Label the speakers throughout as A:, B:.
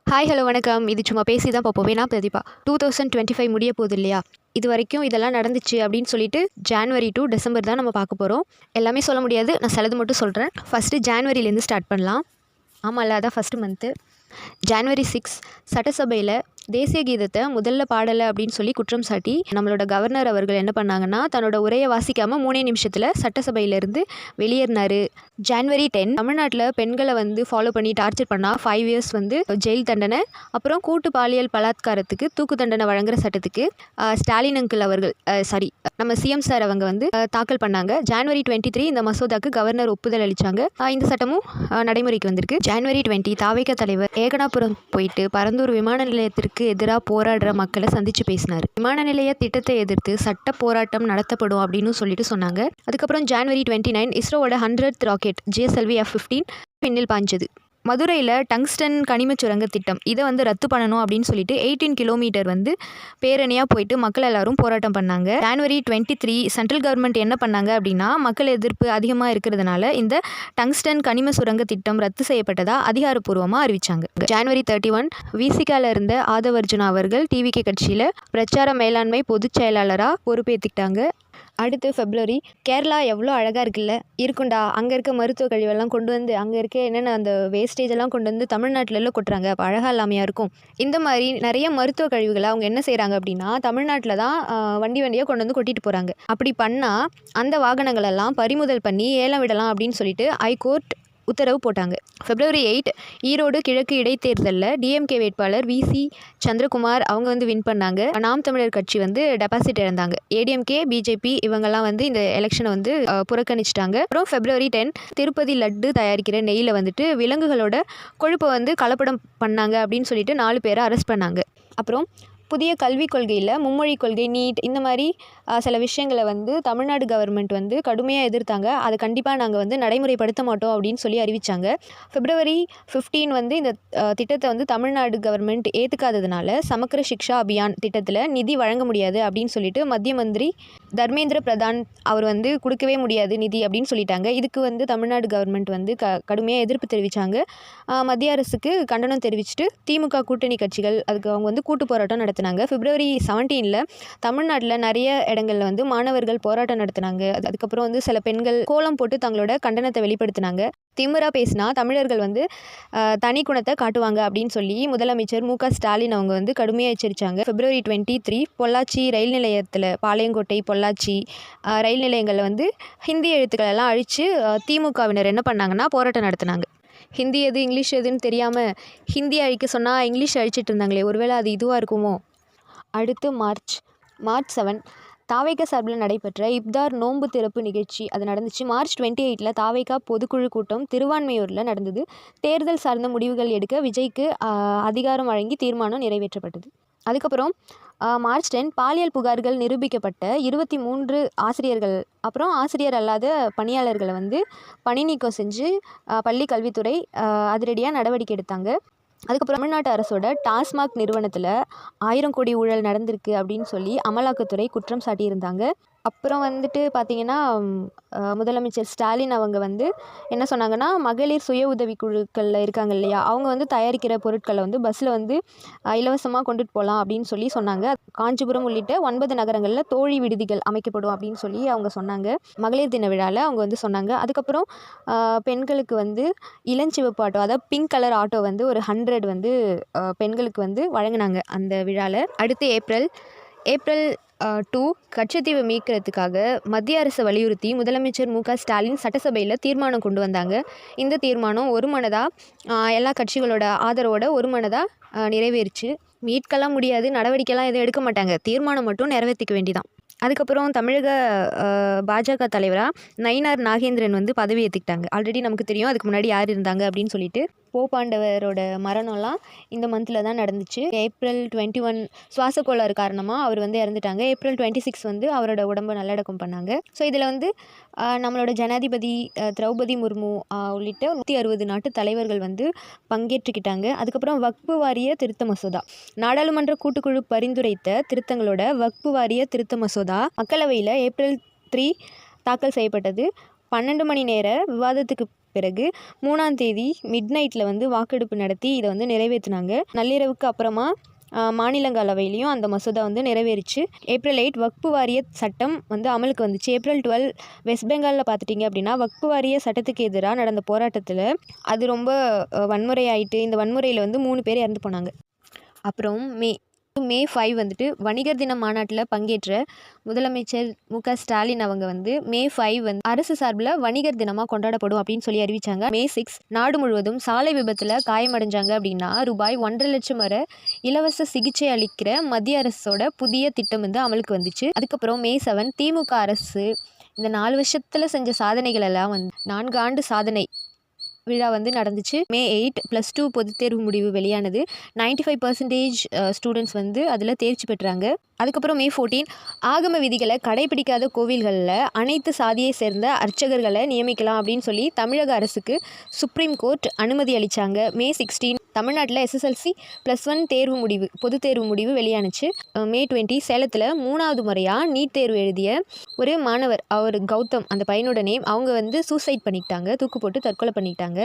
A: Hi hello வணக்கம். இது சும்மா பேசி தான் பார்ப்போம். நான் பிரதீபா. 2025 முடிய போகுது இல்லையா? இது வரைக்கும் இதெல்லாம் நடந்துச்சு அப்படின்னு சொல்லிட்டு ஜான்வரி டூ டிசம்பர் தான் நம்ம பார்க்க போகிறோம். எல்லாமே சொல்ல முடியாது. நான் சிலது மட்டும் சொல்கிறேன். ஃபஸ்ட்டு ஜான்வரிலேருந்து ஸ்டார்ட் பண்ணலாம். ஆமாம்ல, அதான் ஃபஸ்ட்டு மந்த்து. ஜான்வரி 6 சட்டசபையில் தேசிய கீதத்தை முதல்ல பாடலை அப்படின்னு சொல்லி குற்றம் சாட்டி நம்மளோட கவர்னர் அவர்கள் என்ன பண்ணாங்கன்னா, தன்னோட உரையை வாசிக்காமல் 3 நிமிஷத்தில் சட்டசபையிலேருந்து வெளியேறினார். ஜான்வரி 10 தமிழ்நாட்டில் பெண்களை ஃபாலோ பண்ணி டார்ச்சர் பண்ணால் 5 இயர்ஸ் ஜெயில் தண்டனை, அப்புறம் கூட்டு பாலியல் பலாத்காரத்துக்கு தூக்கு தண்டனை வழங்குற சட்டத்துக்கு ஸ்டாலின் அங்கிள் அவர்கள் நம்ம சிஎம் சார் அவங்க தாக்கல் பண்ணாங்க. ஜான்வரி 23 இந்த மசோதாக்கு கவர்னர் ஒப்புதல் அளித்தாங்க. இந்த சட்டமும் நடைமுறைக்கு வந்திருக்கு. ஜான்வரி 20 தாவேகா தலைவர் ஏகனாபுரம் போயிட்டு பரந்தூர் விமான நிலையத்திற்கு எதிராக போராடுற மக்களை சந்திச்சு பேசினார். விமான நிலைய திட்டத்தை எதிர்த்து சட்ட போராட்டம் நடத்தப்படும் அப்படின்னு சொல்லிட்டு சொன்னாங்க. அதுக்கப்புறம் January 29 இஸ்ரோவோட 100th rocket GSLV F-15 விண்ணில் பாய்ஞ்சது. மதுரையில் டங்ஸ்டன் கனிம சுரங்க திட்டம் இதை ரத்து பண்ணணும் அப்படின்னு சொல்லிட்டு 18 கிலோமீட்டர் பேரணியாக போயிட்டு மக்கள் எல்லாரும் போராட்டம் பண்ணாங்க. ஜான்வரி 23 சென்ட்ரல் கவர்மெண்ட் என்ன பண்ணாங்க அப்படின்னா, மக்கள் எதிர்ப்பு அதிகமாக இருக்கிறதுனால இந்த டங்ஸ்டன் கனிம சுரங்க திட்டம் ரத்து செய்யப்பட்டதாக அதிகாரப்பூர்வமாக அறிவிச்சாங்க. ஜான்வரி 31 விசிகால இருந்த ஆதவர்ஜுனா அவர்கள் டிவிகே கட்சியில் பிரச்சார மேலாண்மை பொதுச் செயலாளராக பொறுப்பேற்றுக்கிட்டாங்க. அடுத்து ஃபெப்ரவரி கேரளா எவ்வளோ அழகாக இருக்குல்ல, இருக்குண்டா. அங்கே இருக்க மருத்துவ கழிவெல்லாம் கொண்டு அங்கே இருக்க என்னென்ன அந்த வேஸ்டேஜ் எல்லாம் கொண்டு தமிழ்நாட்டிலலாம் கொட்டுறாங்க. அப்போ அழகாக இல்லாமையாக இருக்கும். இந்த மாதிரி நிறைய மருத்துவ கழிவுகளை அவங்க என்ன செய்கிறாங்க அப்படின்னா, தமிழ்நாட்டில் தான் வண்டியாக கொண்டு கொட்டிட்டு போகிறாங்க. அப்படி பண்ணால் அந்த வாகனங்களெல்லாம் பறிமுதல் பண்ணி ஏலம் விடலாம் அப்படின்னு சொல்லிட்டு ஹைகோர்ட் உத்தரவு போட்டாங்க. ஃபெப்ரவரி 8 ஈரோடு கிழக்கு இடைத்தேர்தலில் டிஎம்கே வேட்பாளர் VC சந்திரகுமார் அவங்க வின் பண்ணாங்க. நாம் தமிழர் கட்சி டெபாசிட் இழந்தாங்க. ஏடிஎம்கே பிஜேபி இவங்கெல்லாம் இந்த எலெக்ஷனை புறக்கணிச்சிட்டாங்க. அப்புறம் ஃபெப்ரவரி 10 திருப்பதி லட்டு தயாரிக்கிற நெய்யில் விலங்குகளோட கொழுப்பை கலப்படம் பண்ணாங்க அப்படின்னு சொல்லிட்டு 4 பேரை அரெஸ்ட் பண்ணாங்க. அப்புறம் புதிய கல்விக் கொள்கையில் மும்மொழி கொள்கை, நீட், இந்த மாதிரி சில விஷயங்களை தமிழ்நாடு கவர்மெண்ட் கடுமையாக எதிர்த்தாங்க. அதை கண்டிப்பாக நாங்கள் நடைமுறைப்படுத்த மாட்டோம் அப்படின்னு சொல்லி அறிவித்தாங்க. ஃபெப்ரவரி 15 இந்த திட்டத்தை தமிழ்நாடு கவர்மெண்ட் ஏற்றுக்காததுனால சமக்கர சிக்ஷா அபியான் திட்டத்தில் நிதி வழங்க முடியாது அப்படின்னு சொல்லிட்டு மத்திய மந்திரி தர்மேந்திர பிரதான் அவர் கொடுக்கவே முடியாது நிதி அப்படின்னு சொல்லிட்டாங்க. இதுக்கு தமிழ்நாடு கவர்மெண்ட் கடுமையாக எதிர்ப்பு தெரிவித்தாங்க. மத்திய அரசுக்கு கண்டனம் தெரிவிச்சுட்டு திமுக கூட்டணி கட்சிகள் அதுக்கு அவங்க கூட்டு போராட்டம் நடத்தினாங்க. பிப்ரவரி 17 தமிழ்நாட்டில் நிறைய இடங்களில் மாணவர்கள் போராட்டம் நடத்தினாங்க. அதுக்கப்புறம் சில பெண்கள் கோலம் போட்டு தங்களோட கண்டனத்தை வெளிப்படுத்தினாங்க. திமிரா பேசினா தமிழர்கள் தனி குணத்தை காட்டுவாங்க அப்படின்னு சொல்லி முதலமைச்சர் MK ஸ்டாலின் அவங்க கடுமையாக எச்சரித்தாங்க. பிப்ரவரி 23 பொள்ளாச்சி ரயில் நிலையத்தில் பாளையங்கோட்டை பொள்ளாச்சி ரயில் நிலையங்களில் ஹிந்தி எழுத்துக்கள் எல்லாம் அழித்து திமுகவினர் என்ன பண்ணாங்கன்னா போராட்டம் நடத்தினாங்க. ஹிந்தி எது இங்கிலீஷ் எதுன்னு தெரியாமல் ஹிந்தி அழிக்க சொன்னால் இங்கிலீஷ் அழிச்சிட்டு இருந்தாங்களே, ஒருவேளை அது இதுவாக இருக்குமோ. அடுத்து மார்ச் 7 தாவேகா சார்பில் நடைபெற்ற இப்தார் நோன்பு திறப்பு நிகழ்ச்சி அது நடந்துச்சு. மார்ச் 28 தாவேகா பொதுக்குழு கூட்டம் திருவான்மையூரில் நடந்தது. தேர்தல் சார்ந்த முடிவுகள் எடுக்க விஜய்க்கு அதிகாரம் வழங்கி தீர்மானம் நிறைவேற்றப்பட்டது. அதுக்கப்புறம் மார்ச் 10 பாலியல் புகார்கள் நிரூபிக்கப்பட்ட 23 ஆசிரியர்கள் அப்புறம் ஆசிரியர் அல்லாத பணியாளர்களை பணி நீக்கம் செஞ்சு பள்ளி கல்வித்துறை அதிரடியாக நடவடிக்கை எடுத்தாங்க. அதுக்கப்புறம் தமிழ்நாட்டு அரசோட டாஸ்மாக் நிறுவனத்தில் 1000 கோடி ஊழல் நடந்திருக்கு அப்படின்னு சொல்லி அமலாக்கத்துறை குற்றம் சாட்டியிருந்தாங்க. அப்புறம் பார்த்திங்கன்னா முதலமைச்சர் ஸ்டாலின் அவங்க என்ன சொன்னாங்கன்னா, மகளிர் சுய உதவி குழுக்களில் இருக்காங்க இல்லையா, அவங்க தயாரிக்கிற பொருட்களை பஸ்ஸில் இலவசமாக கொண்டுட்டு போகலாம் அப்படின்னு சொல்லி சொன்னாங்க. காஞ்சிபுரம் உள்ளிட்ட 9 நகரங்களில் தோழி விடுதிகள் அமைக்கப்படும் அப்படின்னு சொல்லி அவங்க சொன்னாங்க. மகளிர் தின விழாவில் அவங்க சொன்னாங்க. அதுக்கப்புறம் பெண்களுக்கு இளஞ்சிவப்பு ஆட்டோ, அதாவது பிங்க் கலர் ஆட்டோ ஒரு 100 பெண்களுக்கு வழங்கினாங்க அந்த விழாவில். அடுத்து ஏப்ரல் 2 கச்சத்தீவை மீட்கிறதுக்காக மத்திய அரசை வலியுறுத்தி முதலமைச்சர் MK ஸ்டாலின் சட்டசபையில் தீர்மானம் கொண்டு வந்தாங்க. இந்த தீர்மானம் ஒருமனதாக எல்லா கட்சிகளோட ஆதரவோட ஒருமனதாக நிறைவேறிச்சு. மீட்கலாம் முடியாது, நடவடிக்கைலாம் எதுவும் எடுக்க மாட்டாங்க, தீர்மானம் மட்டும் நிறைவேற்றிக்க வேண்டிதான். அதுக்கப்புறம் தமிழக பாஜக தலைவராக நயினார் நாகேந்திரன் பதவி ஏற்றுக்கிட்டாங்க. ஆல்ரெடி நமக்கு தெரியும் அதுக்கு முன்னாடி யார் இருந்தாங்க அப்படின்னு சொல்லிட்டு. போப்பாண்டவரோட மரணம்லாம் இந்த மந்தில் தான் நடந்துச்சு. ஏப்ரல் 21 சுவாச கோளாறு காரணமாக அவர் இறந்துட்டாங்க. ஏப்ரல் 26 அவரோட உடம்பை நல்லடக்கம் பண்ணாங்க. ஸோ இதில் நம்மளோட ஜனாதிபதி திரௌபதி முர்மு உள்ளிட்ட 160 நாட்டு தலைவர்கள் பங்கேற்றுக்கிட்டாங்க. அதுக்கப்புறம் வக்பு வாரிய திருத்த மசோதா, நாடாளுமன்ற கூட்டுக்குழு பரிந்துரைத்த திருத்தங்களோட வக்பு வாரிய திருத்த மசோதா மக்களவையில் ஏப்ரல் 3 தாக்கல் செய்யப்பட்டது. 12 மணி நேர விவாதத்துக்கு பிறகு 3ஆம் தேதி மிட் நைட்டில் வந்து வாக்கெடுப்பு நடத்தி இதை வந்து நிறைவேற்றினாங்க. நள்ளிரவுக்கு அப்புறமா மாநிலங்களவையிலையும் அந்த மசோதா வந்து நிறைவேறிச்சு. ஏப்ரல் 8 வக்ஃபு வாரிய சட்டம் வந்து அமலுக்கு வந்துச்சு. ஏப்ரல் 12 வெஸ்ட் பெங்காலில் பார்த்துட்டிங்க அப்படின்னா வக்ஃபு வாரிய சட்டத்துக்கு எதிராக நடந்த போராட்டத்தில் அது ரொம்ப வன்முறையாயிட்டு இந்த வன்முறையில் வந்து 3 பேர் இறந்து போனாங்க. அப்புறம் மே 5 வந்துட்டு வணிகர் தின மாநாட்டில் பங்கேற்ற முதலமைச்சர் மு.க. ஸ்டாலின் அவங்க வந்து மே 5 வந்து அரசு சார்பில் வணிகர் தினமாக கொண்டாடப்படும் அப்படின்னு சொல்லி அறிவிச்சாங்க. மே 6 நாடு முழுவதும் சாலை விபத்தில் காயமடைஞ்சாங்க அப்படின்னா ரூபாய் 1.5 லட்சம் வரை இலவச சிகிச்சை அளிக்கிற மத்திய அரசோட புதிய திட்டம் வந்து அமலுக்கு வந்துச்சு. அதுக்கப்புறம் மே 7 திமுக அரசு இந்த 4 வருஷத்தில் செஞ்ச சாதனைகள் எல்லாம் வந்து 4 ஆண்டு சாதனை விழா வந்து நடந்துச்சு. மே 8 +2 பொதுத் தேர்வு முடிவு வெளியானது. 95% ஸ்டூடெண்ட்ஸ் வந்து அதில் தேர்ச்சி பெற்றாங்க. அதுக்கப்புறம் மே 14 ஆகம விதிகளை கடைபிடிக்காத கோவில்களில் அனைத்து சாதியை சேர்ந்த அர்ச்சகர்களை நியமிக்கலாம் அப்படின்னு சொல்லி தமிழக அரசுக்கு சுப்ரீம் கோர்ட் அனுமதி அளித்தாங்க. மே 16 தமிழ்நாட்டில் SSLC +1 தேர்வு முடிவு பொதுத் தேர்வு முடிவு வெளியானுச்சு. மே 20 சேலத்தில் 3வது முறையாக நீட் தேர்வு எழுதிய ஒரு மாணவர், அவர் கௌதம், அந்த பையனோட நேம், அவங்க வந்து சூசைட் பண்ணிக்கிட்டாங்க, தூக்கு போட்டு தற்கொலை பண்ணிக்கிட்டாங்க.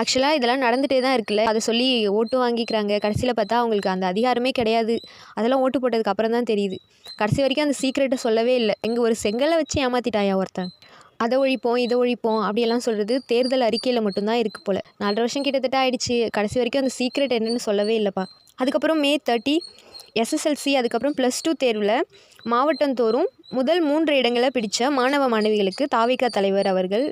A: ஆக்சுவலாக இதெல்லாம் நடந்துகிட்டே தான் இருக்குல்ல, அதை சொல்லி ஓட்டு வாங்கிக்கிறாங்க. கடைசியில் பார்த்தா அவங்களுக்கு அந்த அதிகாரமே கிடையாது. அதெல்லாம் ஓட்டு போட்டதுக்கு அப்புறம் தான் தெரியுது. கடைசி வரைக்கும் அந்த சீக்ரெட்டை சொல்லவே இல்லை. எங்கே ஒரு செங்கலை வச்சு ஏமாத்திட்டாயா ஒருத்தன், அதை ஒழிப்போம் இதை ஒழிப்போம் அப்படியெல்லாம் சொல்கிறது தேர்தல் அறிக்கையில் மட்டும்தான் இருக்குது போல். 4 வருஷம் கிட்டத்தட்ட ஆயிடுச்சு, கடைசி வரைக்கும் அந்த சீக்ரெட் என்னன்னு சொல்லவே இல்லைப்பா. அதுக்கப்புறம் மே 30 SSLC அதுக்கப்புறம் +2 தேர்வில் மாவட்டந்தோறும் முதல் 3 இடங்களை பிடித்த மாணவ மாணவிகளுக்கு தாவேகா தலைவர் அவர்கள்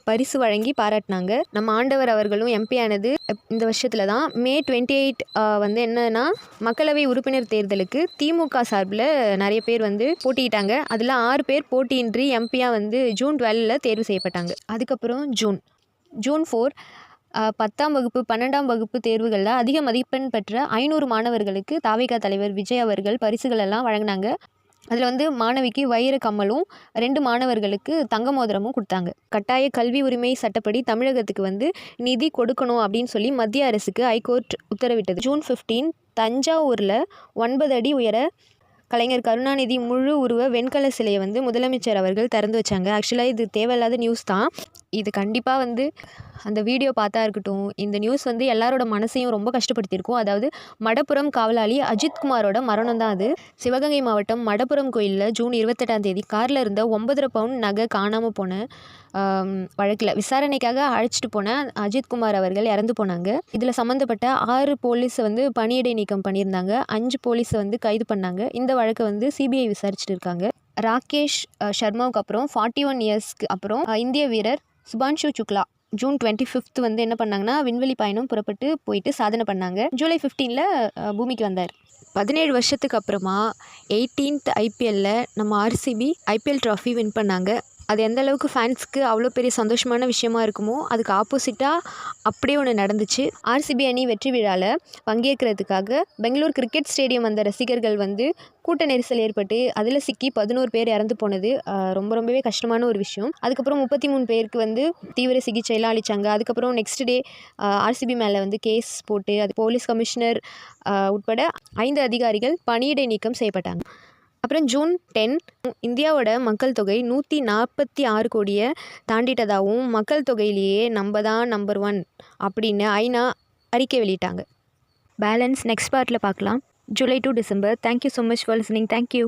A: பரிசு வழங்கி பாராட்டினாங்க. நம்ம ஆண்டவர் அவர்களும் MP ஆனது இந்த வருஷத்தில் தான். மே 28 வந்து என்னன்னா மக்களவை உறுப்பினர் தேர்தலுக்கு திமுக சார்பில் நிறைய பேர் வந்து போட்டியிட்டாங்க. அதில் 6 பேர் போட்டியின்றி MP-யாக வந்து ஜூன் 12 தேர்வு செய்யப்பட்டாங்க. அதுக்கப்புறம் ஜூன் 4 10ஆம் வகுப்பு 12ஆம் வகுப்பு தேர்வுகளில் அதிக மதிப்பெண் பெற்ற 500 மாணவர்களுக்கு தாவேகா தலைவர் விஜய் அவர்கள் பரிசுகள் எல்லாம் வழங்கினாங்க. அதில் வந்து மாணவிக்கு வைர கம்மலும் 2 மாணவர்களுக்கு தங்க மோதிரமும் கொடுத்தாங்க. கட்டாய கல்வி உரிமை சட்டப்படி தமிழகத்துக்கு வந்து நிதி கொடுக்கணும் அப்படின்னு சொல்லி மத்திய அரசுக்கு ஹைகோர்ட் உத்தரவிட்டது. ஜூன் 15 தஞ்சாவூரில் 9 அடி உயர கலைஞர் கருணாநிதி முழு உருவ வெண்கல சிலையை வந்து முதலமைச்சர் அவர்கள் திறந்து வச்சாங்க. ஆக்சுவலாக இது தேவையில்லாத நியூஸ் தான். இது கண்டிப்பாக வந்து அந்த வீடியோ பார்த்தா இருக்கட்டும், இந்த நியூஸ் வந்து எல்லாரோட மனசையும் ரொம்ப கஷ்டப்படுத்தியிருக்கும். அதாவது மடப்புரம் காவலாளி அஜித்குமாரோட மரணம் தான் அது. சிவகங்கை மாவட்டம் மடப்புரம் கோயிலில் ஜூன் 28ஆம் தேதி காரில் இருந்த 9.5 பவுன் நகை காணாமல் போன வழக்கில் விசாரணைக்காக அழைச்சிட்டு போன அஜித்குமார் அவர்கள் இறந்து போனாங்க. இதில் சம்மந்தப்பட்ட 6 போலீஸை வந்து பணியிடை நீக்கம் பண்ணியிருந்தாங்க. 5 போலீஸை வந்து கைது பண்ணாங்க. இந்த வழக்கை வந்து CBI விசாரிச்சுட்டு இருக்காங்க. ராகேஷ் சர்மாவுக்கு அப்புறம் 41 இயர்ஸ்க்கு அப்புறம் இந்திய வீரர் சுபான்ஷு சுக்லா ஜூன் 25 வந்து என்ன பண்ணாங்கன்னா விண்வெளி பயணம் புறப்பட்டு போயிட்டு சாதனை பண்ணாங்க. ஜூலை 15 பூமிக்கு வந்தார். 17 வருஷத்துக்கு அப்புறமா 18th IPL நம்ம RCB IPL ட்ராஃபி வின் பண்ணாங்க. அது எந்த அளவுக்கு ஃபேன்ஸ்க்கு அவ்வளோ பெரிய சந்தோஷமான விஷயமா இருக்குமோ அதுக்கு ஆப்போசிட்டாக அப்படியே ஒன்று நடந்துச்சு. RCB அணி வெற்றி விழாவில் பங்கேற்கிறதுக்காக பெங்களூர் கிரிக்கெட் ஸ்டேடியம் வந்த ரசிகர்கள் வந்து கூட்ட நெரிசல் ஏற்பட்டு அதில் சிக்கி 11 பேர் இறந்து போனது ரொம்பவே கஷ்டமான ஒரு விஷயம். அதுக்கப்புறம் 33 பேருக்கு வந்து தீவிர சிகிச்சையெல்லாம் அளித்தாங்க. அதுக்கப்புறம் நெக்ஸ்ட் டே RCB மேலே வந்து கேஸ் போட்டு அது போலீஸ் கமிஷனர் உட்பட 5 அதிகாரிகள் பணியிடை நீக்கம் செய்யப்பட்டாங்க. அப்புறம் ஜூன் 10 இந்தியாவோட மக்கள் தொகை 146 கோடியை தாண்டிட்டதாகவும் மக்கள் தொகையிலேயே நம்ம தான் நம்பர் 1 அப்படின்னு ஐநா அறிக்கை வெளியிட்டாங்க. பேலன்ஸ் நெக்ஸ்ட் பார்ட்டில் பார்க்கலாம். July to December. Thank you so much for listening. Thank you.